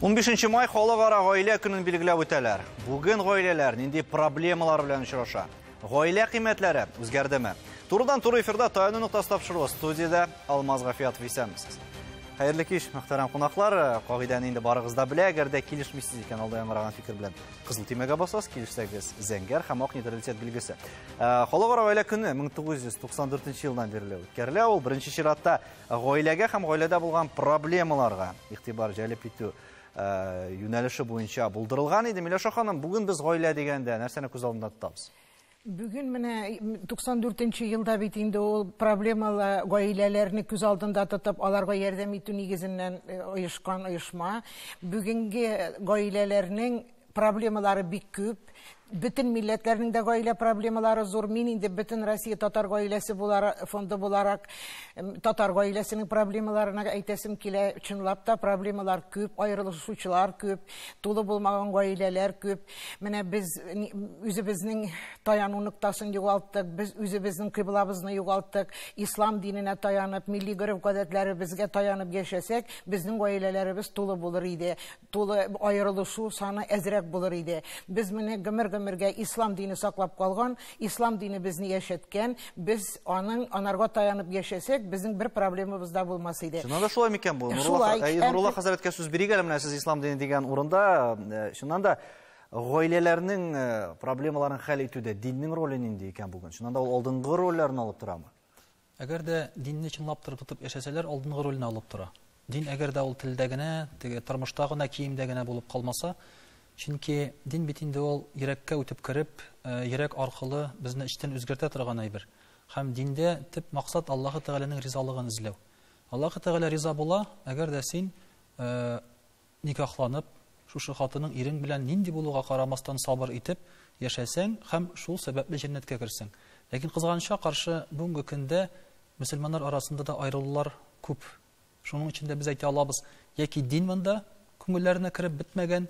15 май халыкара гаилә көнен билгеләп үтәләр. Бүген гаиләләр нинди проблемалар белән очраша? Гаилә кыйммәтләре үзгәрдеме? Турыдан-туры эфирда таяну нуктасы тапшыруы студияда Алмаз Гафиятов исәнмесез. Хәерле кич, мөхтәрәм кунаклар. Кагыйдәне инде барыгыз да белә, әгәр дә килешмисез икән алда яңгыраган фикер белән кызыл тимәгә басасыз, килешсәгез зәңгәр һәм ак нейтралитет билгесе. Халыкара гаилә көне 1994 елдан бирле үткәрелә. Ул беренче чиратта гаиләгә һәм гаиләдә булган проблемаларга игътибар җәлеп итү юнәлеше буенча булдырылган иде. Миләүшә ханым, бүген без гаилә дигәндә нәрсәне күз алдында тотабыз? Бүген менә 94 елда бит инде ул проблемалы гаиләләрне күз алдында тотып, аларга ярдәм итү нигезеннән оешкан оешма. Бүгенге гаиләләрнең проблемалары бик күп. Bütün milletlerin de гаилә проблемалары зур. Мин инде bütün Россия татар гаиләсе фонды буларак татар гаиләсенең проблемаларына әйтәсем килә. Чынлап та проблемалар күп, аерылышучылар күп, тулы булмаган гаиләләр күп. Менә без үзебезнең таяну нуктасын югалттык, без үзебезнең кыблабызны югалттык. Ислам диненә таянып, милли гореф-гадәтләребезгә таянып яшәсәк, безнең гаиләләребез тулы булыр иде. Тулы аерылышу саны әзрәк булыр иде. Без менә гомергә ислам дине саклап калган, ислам дине безне яшәткән, без анарга таянып яшәсәк, безнең бер проблемабыз да булмас иде. Шуннан да шулай микән бу? Нурулла хәзрәткә сүз бирик әле менә сез ислам дине дигән урында, шуннан да гаиләләрнең проблемаларын хәл итүдә диннең роле нинди икән бүген? Шуннан да ул алдынгы рольләрне алып торамы? Әгәр дә динне чынлап тотып яшәсәләр, алдынгы рольне алып тора. Дин әгәр дә ул телдә генә, тормышта гына, киемдә генә булып калмаса, чөнки дин бит инде ул йөрәккә үтеп кереп, йөрәк аркылы безне эчтән үзгәртә торган әйбер. Һәм диндә төп максат Аллаһ Тәгаләнең ризалыгын эзләү. Аллаһ Тәгалә риза була, әгәр дә син никахланып, шушы хатының ирең белән нинди булуга карамастан сабыр итеп яшәсәң һәм шул сәбәпле җәннәткә керсәң. Ләкин кызганычка каршы бүгенге көндә мөселманнар арасында да аерылулар күп. Шуның өчен дә без әйтә алабыз, яки дин монда күңелләренә кереп бетмәгән,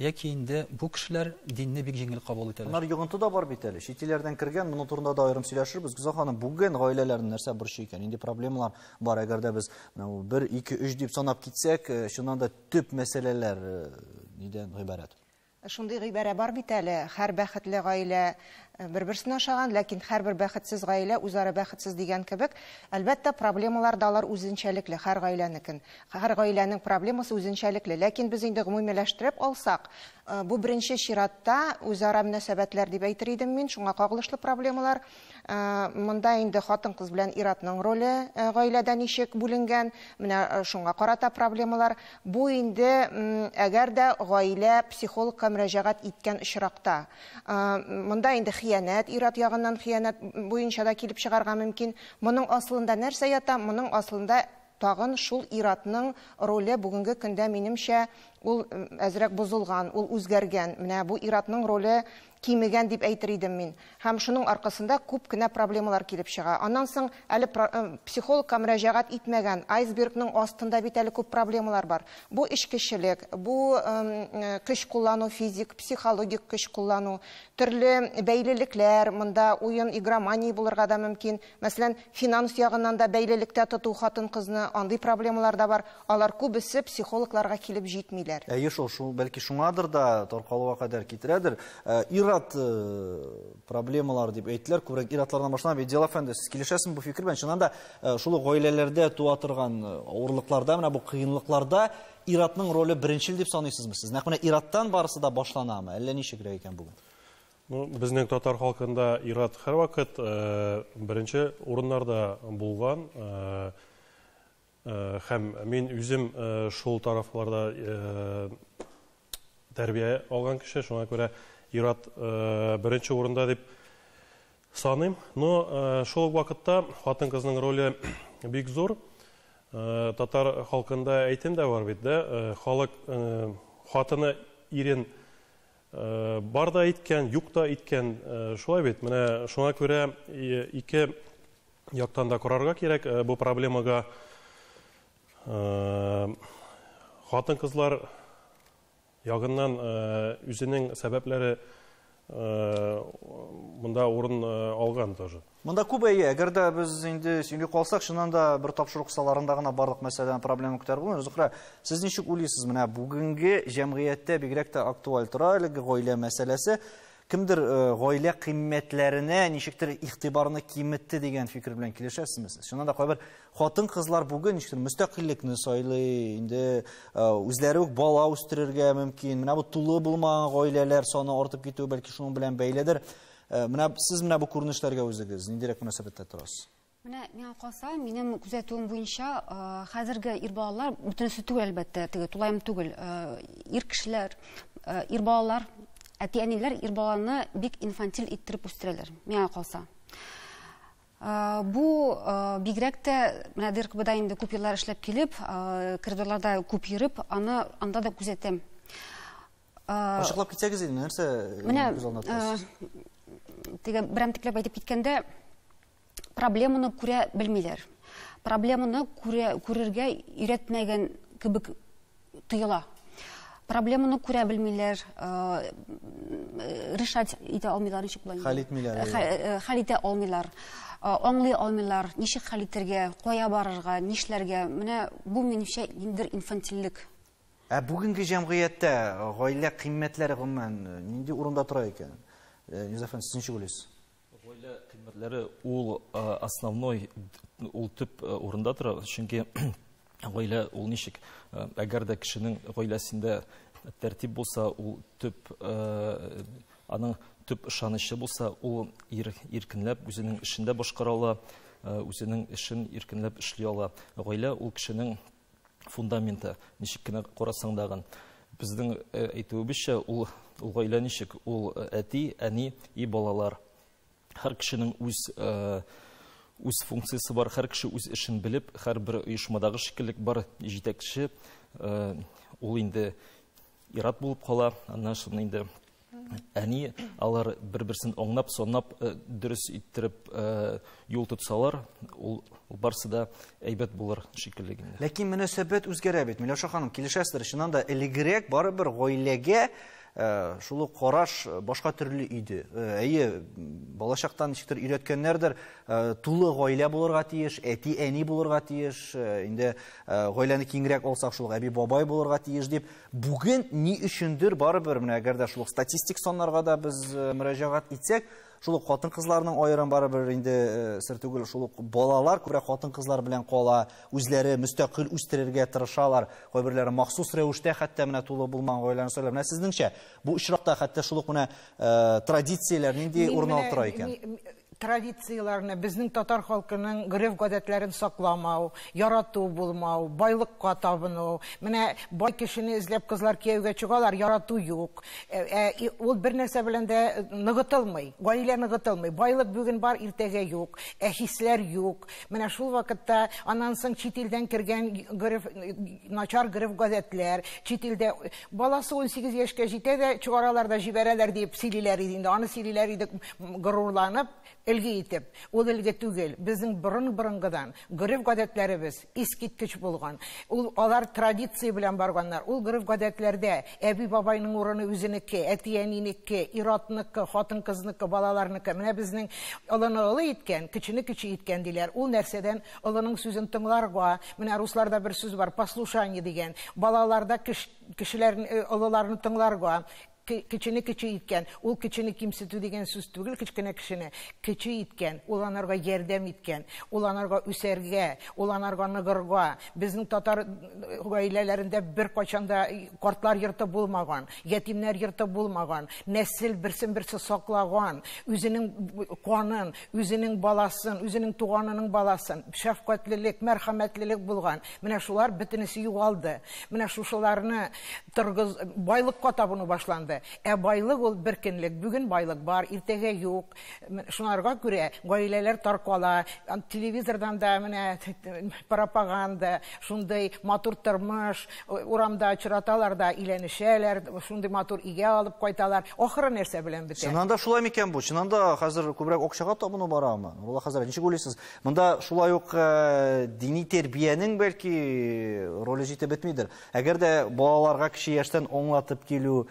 яки инде бу кешеләр динне бик җиңел кабул итәләр. Алар йогынты да бар бит әле. Чит илләрдән кергән, моны турында да аерым сөйләшербез. Гүзәл ханым, бүген гаиләләрнең нәрсә борчый икән? Инде проблемалар бар, әгәр дә без 1, 2, 3 дип санап китсәк, шуннан да төп мәсьәләләр нидән гыйбарәт? Шундый гыйбарә бар бит әле. Һәр бәхетле гаилә бер-берсенә ошаган, ләкин һәрбер бәхетсез гаилә үзара бәхетсез дигән кебек, әлбәттә проблемалар да алар үзенчәлекле, һәр гаиләнекен. Һәр гаиләнең проблемасы үзенчәлекле, ләкин без инде гомумиләштереп алсак, бу беренче чиратта үзара мөнәсәбәтләр дип әйтер идем мин, шуңа кагылышлы проблемалар. Монда инде хатын-кыз белән ир-атның роле гаиләдә ничек бүленгән, менә шуңа карата проблемалар. Бу инде әгәр дә гаилә психологка мөрәҗәгать иткән очракта. Монда инде хыянәт, ир-ат ягыннан хыянәт буенча да килеп чыгарга мөмкин. Моның аслында нәрсә ята? Моның аслында тагын шул ир-атның роле бүгенге көндә минемчә ул әзрәк бузылган, ул үзгәргән. Менә бу ир-атның роле кимегән дип әйтер идем мин. Һәм шуның аркасында күп кенә проблемалар килеп чыга. Аннан соң әле психологка мөрәҗәгать итмәгән айсбергның астында бит әле күп проблемалар бар. Бу эчкечелек, бу көч куллану, физик, психологик көч куллану, төрле бәйлелекләр, монда уен, игромания булырга да мөмкин. Мәсәлән, финанс ягыннан да бәйлелектә тоту хатын-кызны, андый проблемалар да бар. Алар күбесе психологларга килеп җитмиләр. Шул бәлки шуңадыр да таркалуга кадәр китерәдер. Ир-ат проблемалар дип әйтләр, күбрәк ир-атлардан башланып, Идел әфәнде, сез килешәсезме бу фикер белән? Чыннан да шул гаиләләрдә туа торган авырлыкларда, менә бу кыенлыкларда ир-атның роле беренчел дип саныйсызмы сез? Нәкъ менә ир-аттан барысы да башланамы? Әллә ничегрәк икән бүген? Безнең татар халкында ир-ат һәрвакыт беренче урыннарда булган. Һәм мин үзем шул тарафларда тәрбия алган кеше, шуңа күрә ир-ат беренче урында дип саныйм. Но шул вакытта хатын-кызның роле бик зур. Татар халкында әйтем дә бар бит, да, халык хатыны ирен бар да иткән, юк та иткән, шулай бит. Менә шуңа күрә ике яктан да карарга кирәк бу проблемага. Хатын-кызлар ягыннан үзенең сәбәпләре мында орын алган тоже. Мында күп әйе, әгәр дә без инде сөйли калсак, шуннан да бер тапшырык саларында гына барлык мәсьәләне проблема күтәреп булмый. Зөһрә, сез ничек уйлыйсыз, менә бүгенге җәмгыятьтә бигрәк тә актуаль тора әлеге гаилә мәсьәләсе? Кемдер гаилә кыйммәтләренә ничектер игътибарны киметте дигән фикер белән килешәсезме? Шуннан да кайбер хатын-кызлар бүген ничектер мөстәкыйльлекне сайлый, инде үзләре үк бала үстерергә мөмкин. Менә бу тулы булмаган гаиләләр саны артып китү бәлки шуның белән бәйледер. Менә сез менә бу күренешләргә үзегез ниндирәк мөнәсәбәттә торасыз? Менә миңа калса, минем күзәтүем буенча, хәзерге ир балалар бөтенесе түгел әлбәттә, теге тулайым түгел. Ир кешеләр, ир балалар, әти-әниләр ир баланы бик инфантиль иттереп үстерәләр, миңа калса. Бу бигрәк тә менә ДРКБда инде күп еллар эшләп килеп, коридорларда күп йөреп, анда да күзәтәм. Ачыклап китсәгез инде, нәрсә күз алдына тотасыз? Теге берәмтекләп әйтеп киткәндә, проблеманы күрә белмиләр. Проблеманы күрергә өйрәтмәгән кебек тоела. Проблеманы күрә белмиләр, решать итә алмыйлар, ничек булган? Хәл итмиләр. Хәл итә алмыйлар. Аңлый алмыйлар, ничек хәл итәргә, кая барырга, нишләргә. Менә бу минемчә индер инфантильлек. Бүгенге җәмгыятьтә гаилә кыйммәтләре гомумән нинди урында тора икән? Юзеф, сез ничек уйлыйсыз? Гаилә кыйммәтләре ул основной, ул төп урында тора, чөнки гаилә ул ничек, әгәр дә кешенең гаиләсендә тәртип булса, ул төп аның төп ышанычы булса, ул иркенләп үзенең эшендә башкара ала, үзенең эшен иркенләп эшли ала. Гаилә ул кешенең фундаменты, ничек кенә карасаң дагы. Безнең әйтүебезчә, ул гаилә ничек, ул әти, әни и балалар. Һәр кешенең үз функциясы бар, һәр кеше үз эшен белеп, һәрбер оешмадагы шикеллек бар җитәкче, ул инде ират булып кала, аннан шуны инде әни, алар бер-берсен аңлап, санап, дөрес иттереп юл тотсалар, ул барсы да әйбәт булыр шикелле. Ләкин мөнәсәбәт үзгәрә бит. Миләүшә ханым, килешәсездер, чыннан да элегрәк барыбер гаиләгә шул караш башка төрле иде. Әйе, балачактан ничектер өйрәткәннәрдер, тулы гаилә булырга тиеш, әти, әни булырга тиеш, инде гаиләне киңрәк алсак шул әби, бабай булырга тиеш дип, бүген ни өчендер барыбер, менә әгәр дә шул статистик саннарга да без мөрәҗәгать итсәк, шул хатын-кызларның аерым барыбер инде сер түгел, шул балалар күбрәк хатын-кызлар белән кала, үзләре мөстәкыйль үстерергә тырышалар, кайберләре махсус рәвештә хәтта менә тулы булмаган гаиләне сөйләп. Менә сезнеңчә, бу очракта хәтта шул ук менә традицияләр нинди урын алып тора икән? Традицияларны, безнең татар халкының гөреф-гадәтләрен сакламау, ярату булмау, байлыкка табыну. Менә бай кешене эзләп кызлар кияүгә чыгалар, ярату юк. Ул бер нәрсә белән дә ныгытылмый, гаилә ныгытылмый. Байлык бүген бар, иртәгә юк, хисләр юк. Менә шул вакытта аннан соң чит илдән кергән начар гөреф-гадәтләр, чит илдә баласы 18 яшькә җитә дә чыгаралар да җибәрәләр дип сөйлиләр иде инде. Аны сөйлиләр иде горурланып, элге итеп, ул элге түгел, безнең борын-борынгыдан гөреф-гадәтләребез искиткеч булган. Алар традиция белән барганнар. Ул гөреф-гадәтләрдә әби бабайның урыны үзенеке, әти-әнинеке, иратныкы, хатын-кызныкы, балаларныкы. Менә безнең олыны олы иткән, кечене кече иткән диләр. Ул нәрсәдән олының сүзен тыңларга, менә русларда бер сүз бар, послушание дигән. Балаларда кешеләрне, олыларны тыңларга, кечене кече иткән, ул кечене кимсетү дигән сүз түгел, кечкенә кешене кече иткән, ул анарга ярдәм иткән, ул анарга үсәргә, ул анарга ныгырга. Безнең татар гаиләләрендә бер качанда картлар йорты булмаган, ятимнәр йорты булмаган, нәсел берсен-берсе саклаган, үзенең канын, үзенең баласын, үзенең туганының баласын, шәфкатьлелек, мәрхәмәтлелек булган. Менә шулар бөтенесе югалды. Менә шушыларны байлыкка табыну башланды. Байлык ул беркенлек. Бүген байлык бар, иртәгә юк. Шунарга күрә гаиләләр таркала, телевизордан да менә пропаганда, шундый матур тормыш, урамда очраталар да иләнешәләр, шундый матур игә алып кайталар. Ахыры нәрсә белән бетә. Чыннан да шулай микән бу? Чыннан да хәзер күбрәк акчага табыну барамы? Валла хәзер ничек уйлыйсыз? Монда шулай ук дини тәрбиянең бәлки роле җитеп бетмидер. Әгәр дә балаларга кече яшьтән аңлатып килү,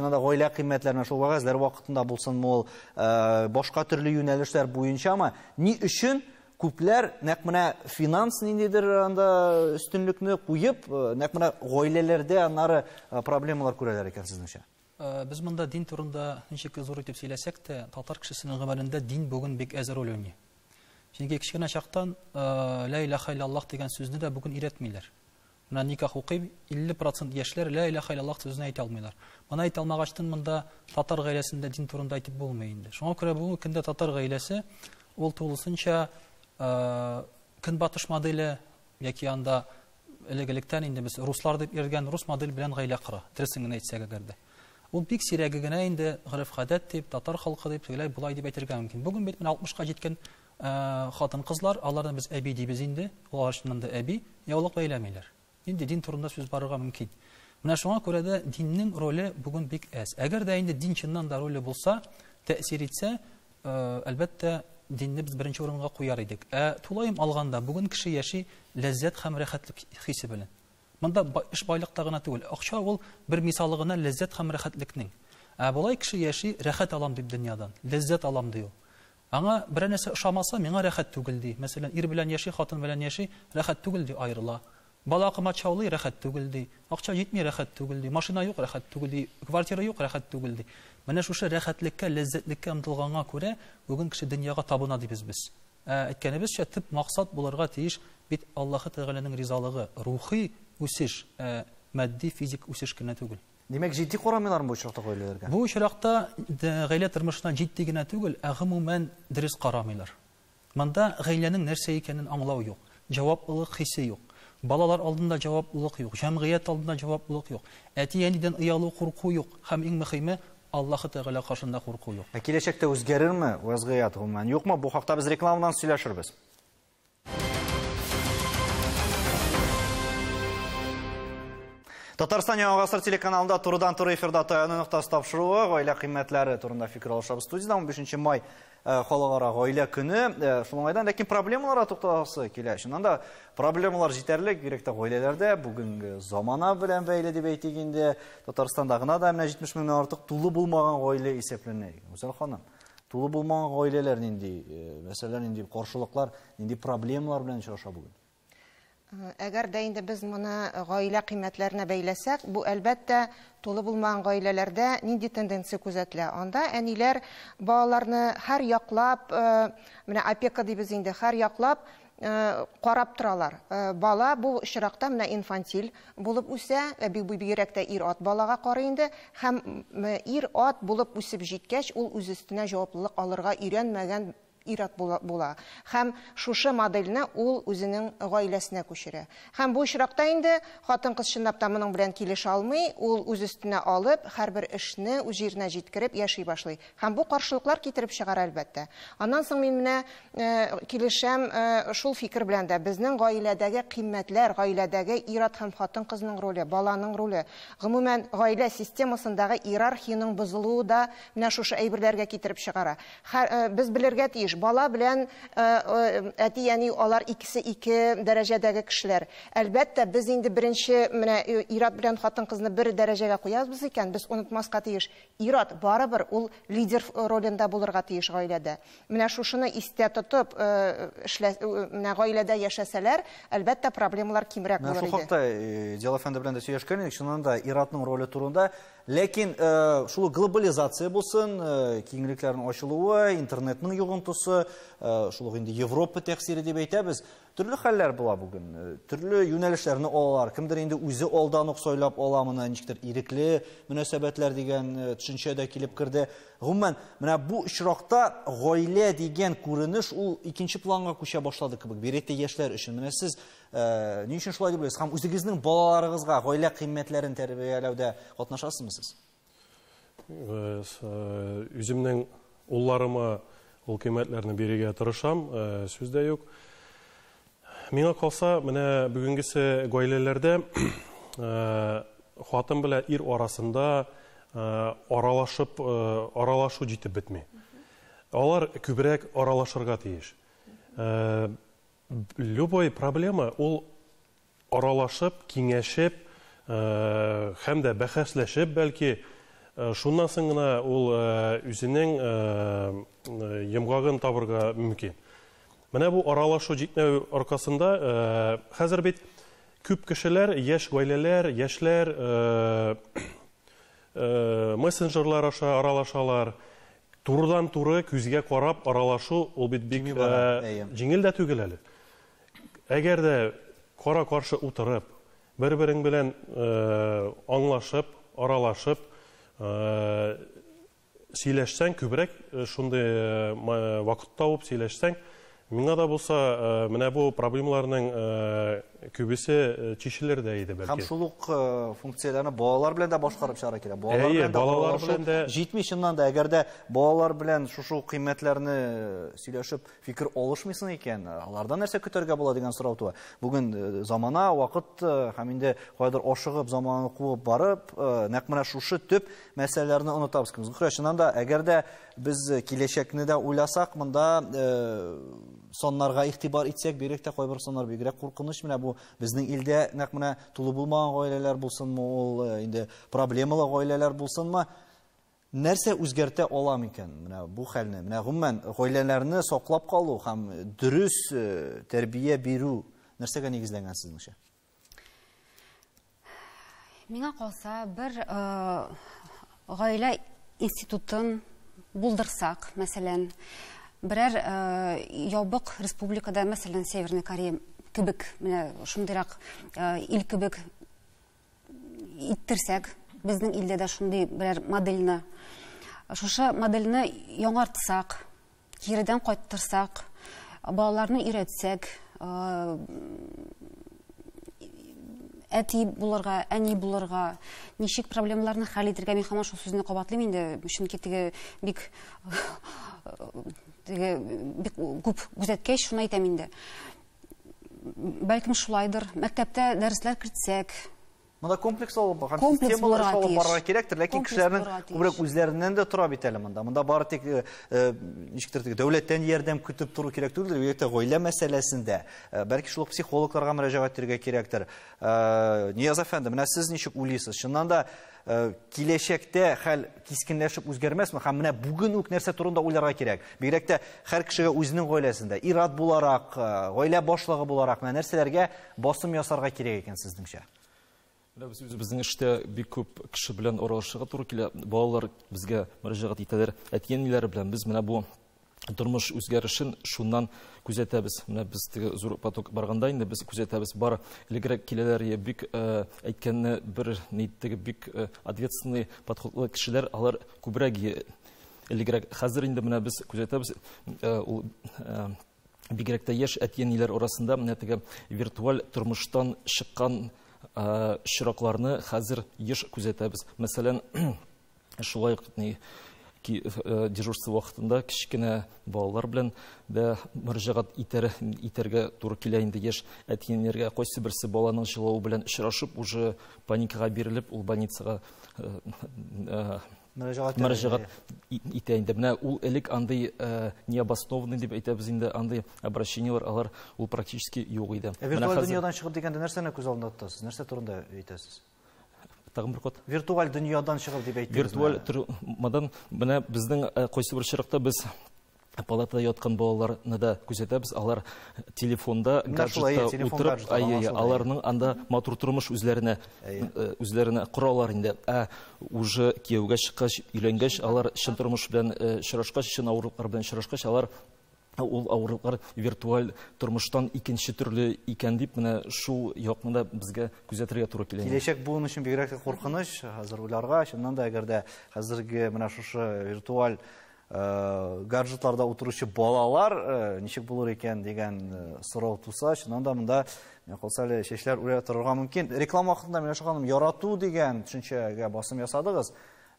чыннан да гаилә кыйммәтләренә шул вәгазьләр вакытында булсын ул башка төрле юнәлешләр буенчамы, ни өчен күпләр нәкъ менә финанс ниндидер анда өстенлекне куеп, нәкъ менә гаиләләрдә аннары проблемалар күрәләр икән сезнеңчә? Без монда дин турында ничек зур итеп сөйләсәк тә, татар кешесенең гамәлендә дин бүген бик әз роль уйный. Чөнки кичкенә чактан ла илаха илляллах дигән сүзне дә бүген өйрәтмиләр. Менә никах укый 50% яшьләр ла илаха илляллах сүзен әйтә алмыйлар. Моны әйтә алмагачтан монда татар гаиләсендә дин турында әйтеп булмый инде. Шуңа күрә бүгенге көндә татар гаиләсе ул тулысынча көнбатыш моделе яки анда элегелектән инде без руслар дип йөргән рус модель белән гаилә кора. Дөресен генә әйтсәк әгәрдә. Ул бик сирәге генә инде гырыф-гадәт дип, татар халкы дип сөйләй, булай дип әйтергә мөмкин. Бүген бит 60-ка җиткән хатын-кызлар, аларны без әби дибез инде, алар чыннан да әби, яулык бәйләмиләр. Инде дин турында сүз барырга мөмкин. Менә шуңа күрә дә диннең роле бүген бик әз. Әгәр дә инде дин чыннан да роле булса, тәэсир итсә, әлбәттә динне без беренче урынга куяр идек. Тулайым алганда бүген кеше яши ләззәт һәм рәхәтлек хисе белән. Монда эш байлыкта гына түгел, акча ул бер мисалы гына ләззәт һәм рәхәтлекнең. Болай кеше яши рәхәт алам дип дөньядан, ләззәт алам ди ул. Аңа бер нәрсә ошамаса, миңа рәхәт түгел ди. Мәсәлән, ир белән яши, хатын белән яши, рәхәт түгел ди, аерыла. Бала кымат чаулый, рәхәт түгел ди. Акча җитми, рәхәт түгел ди. Машина юк, рәхәт түгел ди. Квартира юк, рәхәт түгел ди. Менә шушы рәхәтлеккә, ләззәтлеккә омтылганга күрә бүген кеше дөньяга табына дибез без. Әйткәнебезчә, төп максат булырга тиеш бит Аллаһы Тәгаләнең ризалыгы, рухи үсеш, матди, физик үсеш кенә түгел. Димәк, җитди карамыйлармы бу очракта гаиләләргә? Бу очракта гаилә тормышына җитди генә түгел, гомумән дөрес карамыйлар. Монда гаиләнең нәрсә икәнен аңлау юк, җаваплылык хисе юк. Балалар алдында җаваплылык юк, җәмгыять алдында җаваплылык юк. Әти-әнидән оялу, курку юк, һәм иң мөһиме Аллаһы Тәгалә каршында курку юк. Киләчәктә үзгәрерме вазгыять гомумән? Юкмы? Бу хакта без рекламадан сөйләшербез. Татарстан Яңа гасыр телеканалында турыдан-туры эфирда таяну нуктасы тапшыруы, гаилә кыйммәтләре турында фикер алышабыз. Студияда 15 май халыкара гаилә көне. Шулайдан ләкин проблемаларга тукталасы килә. Чыннан да проблемалар җитәрлек, кирәк тә гаиләләрдә бүгенге замана белән бәйле дип әйтик инде. Татарстанда гына да 70 меңнән артык тулы булмаган гаилә исәпләнә. Үзәл ханым, тулы булмаган гаиләләр нинди мәсьәләләр, нинди каршылыклар, нинди проблемалар белән очраша бүген? Әгәр дә инде без моны гаилә кыйммәтләренә бәйләсәк, бу әлбәттә тулы булмаган гаиләләрдә нинди тенденция күзәтелә. Анда әниләр балаларны һәр яклап, менә опека дибез инде, һәр яклап карап торалар. Бала бу очракта менә инфантиль булып үсә, бигрәк тә ир-ат балага карый инде, һәм ир-ат булып үсеп җиткәч, ул үз өстенә җаваплылык алырга өйрәнмәгән ират була. Һәм шушы модельне ул үзенең гаиләсенә күчерә. Һәм бу очракта инде хатын-кыз чынлап та моның белән килешә алмый, ул үз өстенә алып, һәрбер эшне үз җиренә җиткереп яши башлый. Һәм бу каршылыклар китереп чыгар әлбәттә. Аннан соң мин менә килешәм шул фикер белән дә безнең гаиләдәге кыйммәтләр, гаиләдәге ират һәм хатын-кызның роле, баланың роле, гомумән гаилә системасындагы иерархияның бозылуы да менә шушы әйберләргә китереп чыгара. Без белергә тиеш, бала белән әти-әни алар икесе ике дәрәҗәдәге кешеләр. Әлбәттә, без инде беренче менә ират белән хатын-кызны бер дәрәҗәгә куябыз икән, без онытмаска тиеш. Ират барыбер ул лидер ролендә булырга тиеш гаиләдә. Менә шушыны истә тотып, менә гаиләдә яшәсәләр, әлбәттә проблемалар кимрәк булыр иде. Шул хакта Дилә әфәнде белән дә сөйләшкән идек, чыннан да иратның роле турында. Ләкин шул глобализация булсын, киңлекләрнең ачылуы, интернетның йогынтысы, шул инде Европа тәэсире дип әйтәбез. Төрле хәлләр була бүген. Төрле юнәлешләрне алалар. Кемдер инде үзе алдан ук сойлап ала моны, ничектер ирекле мөнәсәбәтләр дигән төшенчә дә килеп керде. Гомумән, менә бу очракта гаилә дигән күренеш ул икенче планга күчә башлады кебек. Бирәктә яшьләр өчен. Менә сез ни өчен шулай дип уйлыйсыз? Һәм үзегезнең балаларыгызга гаилә кыйммәтләрен тәрбияләүдә катнашасызмы сез? Үземнең улларыма ул кыйммәтләрне бирергә тырышам, сүз дә юк. Миңа калса, менә бүгенгесе гаиләләрдә хатын белән ир арасында аралашу җитеп бетми. Алар күбрәк аралашырга тиеш. Любой проблема ул аралашып, киңәшеп, һәм дә бәхәсләшеп, бәлки Шуннан соң гына ул үзенең йомгагын табырга мөмкин. Менә бу аралашу җитмәү аркасында хәзер бит күп кешеләр, яшь гаиләләр, яшьләр мессенджерлар аша аралашалар. Турыдан-туры күзгә карап аралашу ул бит бик җиңел дә түгел әле. Әгәр дә кара-каршы утырып, бер-берең белән аңлашып, аралашып, сөйләшсәң, күбрәк шундый вакыт табып сөйләшсәң, миңа да булса, менә бу проблемаларның күбесе чишелер дә иде бәлки. Һәм шул ук функцияләрне балалар белән дә башкарып чыгара кирәк. Балалар белән дә җитми, чыннан да, әгәр дә балалар белән шушы кыйммәтләрне сөйләшеп фикер алышмыйсың икән, алардан нәрсә көтәргә була дигән сорау туа. Бүген замана, вакыт һәм инде кайдыр ашыгып, заманны куып барып, нәкъ менә шушы төп мәсьәләләрне унутабыз. Чыннан да, әгәр дә без киләчәкне дә уйласак, монда соннарга игътибар итсәк, бигрәк тә кайбер соннар бигрәк куркыныч. Менә бу безнең илдә нәкъ менә тулы булмаган гаиләләр булсынмы, ул инде проблемалы гаиләләр булсынмы, нәрсә үзгәртә ала микән менә бу хәлне? Менә гомумән гаиләләрне саклап калу һәм дөрес тәрбия бирү нәрсәгә нигезләнгән сезнеңчә? Миңа калса, бер гаилә институтын булдырсак, мәсәлән, берәр ябык республикада, мәсәлән, Северная Корея кебек, менә шундыйрак ил кебек иттерсәк, безнең илдә дә шундый берәр модельне, шушы модельне яңартсак, киридән кайттырсак, балаларны өйрәтсәк, әти булырга, әни булырга, ничек проблемаларны хәл итәргә, мин һаман шул сүзне кабатлыйм инде, чөнки теге бик күп күзәткәч, шуны әйтәм инде. Бәлкем шулайдыр, мәктәптә дәресләр кертсәк, монда комплекс алып, һәм системалар алып барырга кирәктер, ләкин кешеләрнең күбрәк үзләреннән дә тора бит әле монда. Монда бары тик ничектер дәүләттән ярдәм көтеп туру кирәк түгел, бигрәк гаилә мәсьәләсендә. Бәлки шул психологларга мөрәҗәгать итәргә кирәктер. Нияз әфәнде, менә сез ничек уйлыйсыз? Чыннан да киләчәктә хәл кискенләшеп үзгәрмәсме? Һәм менә бүген үк нәрсә турында уйларга кирәк? Бигрәк тә һәр кешегә үзенең гаиләсендә ират буларак, гаилә башлыгы буларак нәрсәләргә басым ясарга кирәк икән сезнеңчә? Безнең эштә бик күп кеше белән аралашырга туры килә. Балалар безгә мөрәҗәгать итәләр. Әти-әниләр белән без менә бу тормыш үзгәрешен шуннан күзәтәбез. Менә без теге зур поток барганда инде без күзәтәбез. Бар элегрәк киләләр, бик әйткәнне бер ниттеге бик ответственный подходлы кешеләр, алар күбрәк элегрәк. Хәзер инде менә без күзәтәбез. Ул бигрәк тә яшь әти-әниләр арасында менә теге виртуаль тормыштан чыккан чиракларны хәзер еш күзәтәбез. Мәсәлән, шулай дежурство вакытында кичкенә балалар белән дә мөрәҗәгать итәргә туры килә инде яшь әти-әниләргә. Кайсы берсе баланың җылавы белән очрашып, уже паникага бирелеп, ул больницага мөрәҗәгать итә инде. Менә ул элек андый необоснованный дип әйтәбез инде, андый обращениелар алар ул практически юк иде. Виртуаль дөньядан чыгып дигәндә нәрсәне күз алдында тотасыз? Нәрсә турында әйтәсез? Тагын бер кат. Виртуаль дөньядан чыгып дип әйтәбез. Виртуаль дөньядан менә безнең кайсы бер чиракта без палатада яткан балаларны да күзәтәбез. Алар телефонда, гаджетта утырып, аларның анда матур тормыш үзләренә коралар инде. Уже кияүгә чыккач, өйләнгәч, алар чын тормыш белән очрашкач, чын авырлыклар белән очрашкач, алар ул авырлыклар виртуаль тормыштан икенче төрле икән дип, менә шул якны да безгә күзәтергә туры килә. Киләчәк буын өчен бигрәк куркыныч, хәзер уйларга, чыннан да, әгәр дә хәзерге менә шушы виртуаль гаджетларда утыручы балалар ничек булыр икән дигән сорау туса, чыннан да монда калса әле чәчләр үрә торырга мөмкин. Реклама вакытында Миләүшә ханым, ярату дигән төшенчәгә басым ясадыгыз.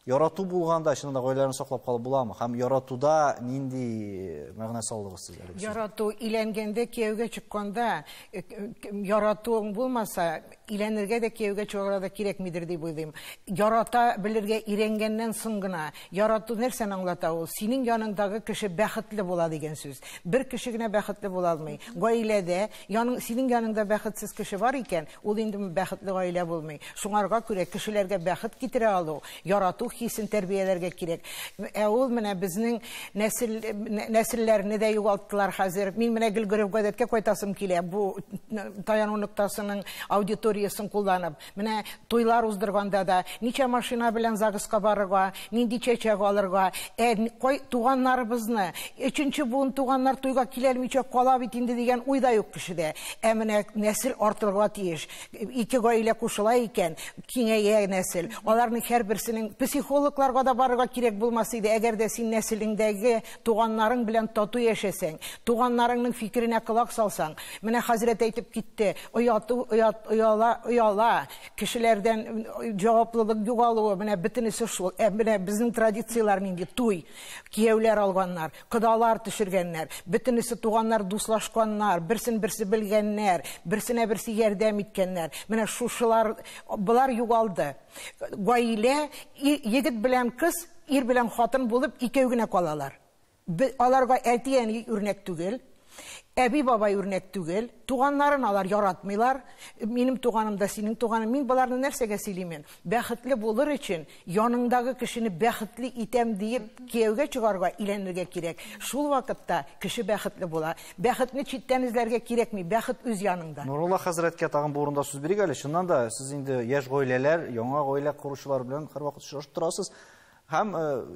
Ярату булганда чыннан да гаиләләрне саклап калып буламы? Һәм яратуда нинди мәгънә салдыгыз сез әле? Ярату иләнгәндә, кияүгә чыкканда, яратуың булмаса, иләнергә дә, кияүгә чыгарга да кирәкмидер дип уйлыйм. Ярата белергә иренгәннән соң гына, ярату нәрсәне аңлата ул? Синең яныңдагы кеше бәхетле була дигән сүз. Бер кеше генә бәхетле була алмый. Гаиләдә, синең яныңда бәхетсез кеше бар икән, ул инде бәхетле гаилә булмый. Шуңарга күрә кешеләргә бәхет китерә алу, ярату хисен тәрбияләргә кирәк. Ул менә безнең нәселләрне дә югалттылар хәзер. Мин менә Гөлгөрев гадәткә кайтасым килә. Бу таяну нуктасының аудиториясын кулланып. Менә туйлар уздырганда да ничә машина белән ЗАГСка барырга, нинди чәчәк алырга, туганнарыбызны, 3нче буын туганнар туйга киләлмичә кала бит инде дигән уй да юк кешедә. Менә нәсел артырга тиеш. 2 гаилә кушыла икән, киңәя нәсел. Аларның һәрберсенең психологларга да барырга кирәк булмас иде. Әгәр дә син нәселеңдәге туганнарың белән тату яшәсәң, туганнарыңның фикеренә колак салсаң, менә хәзрәт әйтеп китте, ояла, кешеләрдән җаваплылык югалуы, менә бөтенесе шул. Менә безнең традициялар нинди туй, кияүләр алганнар, кодалар төшергәннәр, бөтенесе туганнар дуслашканнар, берсен-берсе белгәннәр, берсенә-берсе ярдәм иткәннәр. Менә шушылар, булар югалды. Гаилә, егет белән кыз, ир белән хатын булып, икәү генә калалар. Аларга әти-әни үрнәк түгел, әби-бабай үрнәк түгел, туганнарын алар яратмыйлар. Минем туганым да синең туганың. Мин буларны нәрсәгә сөйлимен? Бәхетле булыр өчен яныңдагы кешене бәхетле итәм диеп, кияүгә чыгарга, иләнергә кирәк. Шул вакытта кеше бәхетле була. Бәхетне читтән эзләргә кирәкми, бәхет үз яныңда. Нурулла хәзрәткә тагын бу урында сүз бирик әле. Шуннан да сез инде яшь гаиләләр, яңа гаилә коручылар белән һәрвакыт очрашып торасыз. Һәм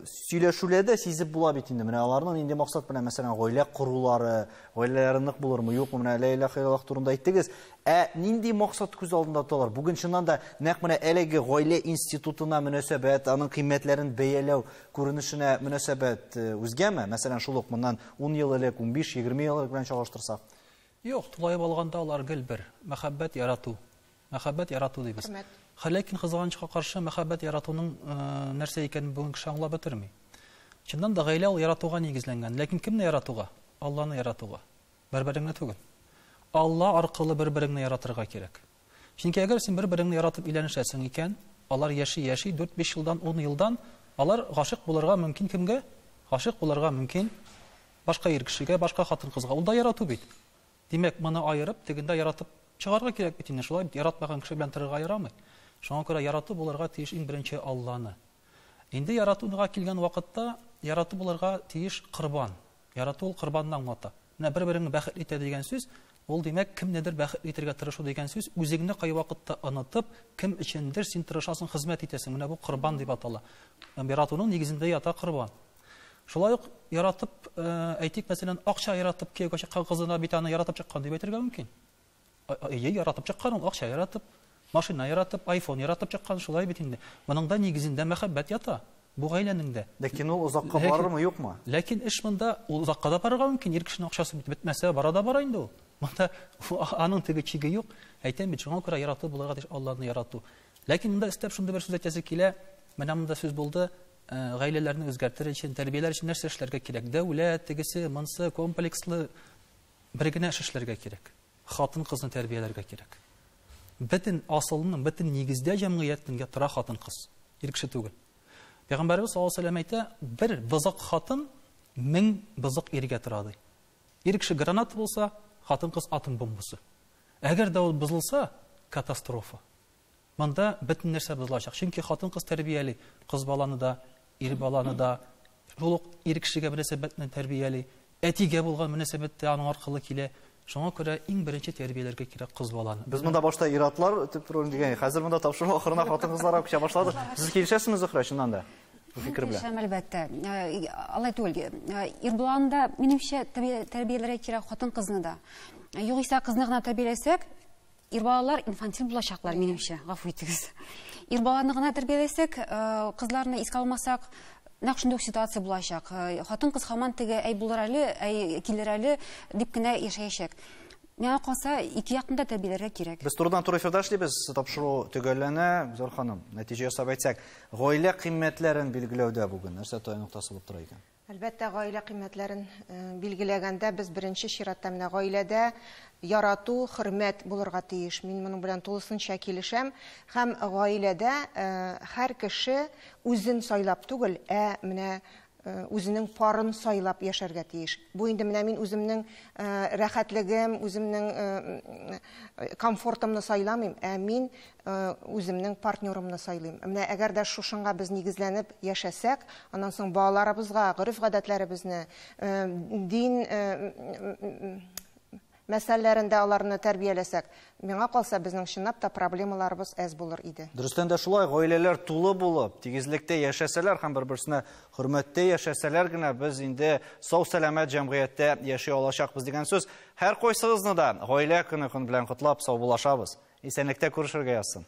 сөйләшүләрдә сизеп була бит инде. Менә аларның инде максат белән, мәсәлән, гаилә курулары, гаиләләре нык булырмы, юкмы, менә ла иляха илlallah турында әйттегез. Нинди максат күз алдында тоталар? Бүген чыннан да нәкъ менә әлеге гаилә институтына мөнәсәбәт, аның кыйммәтләрен бәяләү күренешенә мөнәсәбәт үзгәме? Мәсәлән, шул ук моннан 10 ел элек, 15-20 ел элек белән чагыштырсак. Юк, тулай алганда алар гел бер. Мәхәббәт ярату. Мәхәббәт ярату дибез. Ләкин кызганычка каршы мәхәббәт яратуның нәрсә икәнен бүген кеше аңлап бетерми. Чыннан да гаилә ул яратуга нигезләнгән, ләкин кемне яратуга? Алланы яратуга. Бер-береңне түгел. Алла аркылы бер-береңне яратырга кирәк. Чөнки әгәр син бер-береңне яратып иләнешәсең икән, алар яши 4-5 елдан, 10 елдан алар гашык булырга мөмкин кемгә? Гашык булырга мөмкин башка ир кешегә, башка хатын кызга. Ул да ярату бит. Димәк, моны айырып, тегендә яратып чыгарга кирәк бит инде. Шулай яратмаган кеше белән торырга ярамый. Шуңа күрә ярату булырга тиеш иң беренче Алланы. Инде яратуга килгән вакытта ярату булырга тиеш кырбан. Ярату ул кырбанны аңлата. Менә бер-береңне бәхет итә дигән сүз, ул димәк кемнедер бәхет итәргә тырышу дигән сүз, үзеңне кай вакытта онытып, кем өчендер син тырышасың, хезмәт итәсең. Менә бу кырбан дип атала. Яратуның нигезендә ята кырбан. Шулай ук яратып, әйтик, мәсәлән, акча яратып кияүгә чыккан кызына бит аны яратып чыккан дип әйтергә мөмкин. Яратып чыккан ул акча яратып, машина яратып, iPhone яратып чыккан, шулай бит инде. Моның да нигезендә мәхәббәт ята. Бу гаиләнең дә. Ләкин ул узакка барырмы, юкмы? Ләкин эш монда узакка да барырга мөмкин. Ир кешенең акчасы бетмәсә, бара да бара инде ул. Монда аның теге чиге юк. Әйтәм бит, шуңа күрә ярату булырга тиеш Алланы ярату. Ләкин монда истәп шундый бер сүз әйтәсе килә. Менә монда сүз булды. Гаиләләрне үзгәртер өчен, тәрбияләр өчен нәрсә эшләргә кирәк? Дәүләт, тегесе, монсы, комплекслы бер генә эш эшләргә кирәк. Хатын-кызны тәрбияләргә кирәк. Бөтен асылның, бөтен нигездә җәмгыятьнең тора хатын-кыз. Ир кеше түгел. Пәйгамбәрбез саллаллаху алейһи ва сәллям әйтә, бер бызык хатын 1000 бызык иргә тора ди. Ир кеше гранат булса, хатын-кыз атом бомбасы. Әгәр дә ул бузылса, катастрофа. Монда бөтен нәрсә бузылачак. Чөнки хатын-кыз тәрбияли, кыз баланы да, ир баланы да, шул ук ир кешегә мөнәсәбәтне тәрбияли, әтигә булган мөнәсәбәттә аның аркылы килә. Шуңа күрә иң беренче тәрбияләргә кирәк кыз баланы. Без монда башта иратлар тип торган дигән. Хәзер монда тапшыру ахырына хатын-кызларга күчә башлады. Сез килешәсезме, Зөһрә, чыннан да? Бу фикер белән. Килешәм, әлбәттә. Алай түгел. Ир баланда минемчә тәрбияләргә кирәк хатын-кызны да. Югыйсә кызны гына тәрбияләсәк, ир балалар инфантил булачаклар минемчә. Гафу итегез. Ир баланы гына тәрбияләсәк, кызларны искә алмасак, нәкъ шундый ситуация булачак. Хатын-кыз һаман теге әй булыр әле, килер әле дип кенә яшәячәк. Миңа калса, ике якында тәрбияләргә кирәк. Без турыдан туры эфирдә эшлибез. Тапшыру төгәлләнә. Зур ханым, нәтиҗә ясап әйтсәк, гаилә кыйммәтләрен билгеләүдә бүген нәрсә таян нуктасы булып тора икән? Әлбәттә, гаилә кыйммәтләрен билгеләгәндә без беренче чиратта менә гаиләдә ярату, хөрмәт булырга тиеш. Мин моның белән тулысынча килешәм. Һәм гаиләдә һәр кеше үзен сайлап түгел, менә үзенең парын сайлап яшәргә тиеш. Бу инде менә мин үземнең рәхәтлегем, үземнең комфортымны сайламыйм, ә мин үземнең партнерымны сайлыйм. Менә әгәр дә шушынга без нигезләнеп яшәсәк, аннан соң балаларыбызга гореф-гадәтләребезне, дин мәсьәләләрендә аларны тәрбияләсәк, миңа калса безнең чынлап та проблемаларыбыз әз булыр иде. Дөрестән дә шулай, гаиләләр тулы булып, тигезлектә яшәсәләр һәм бер-берсенә хөрмәттә яшәсәләр генә, без инде сау-сәламәт җәмгыятьтә яши алачакбыз дигән сүз. Һәр кайсыгызны да гаилә көне белән котлап, сау булашабыз. Исәнлектә күрешергә язсын.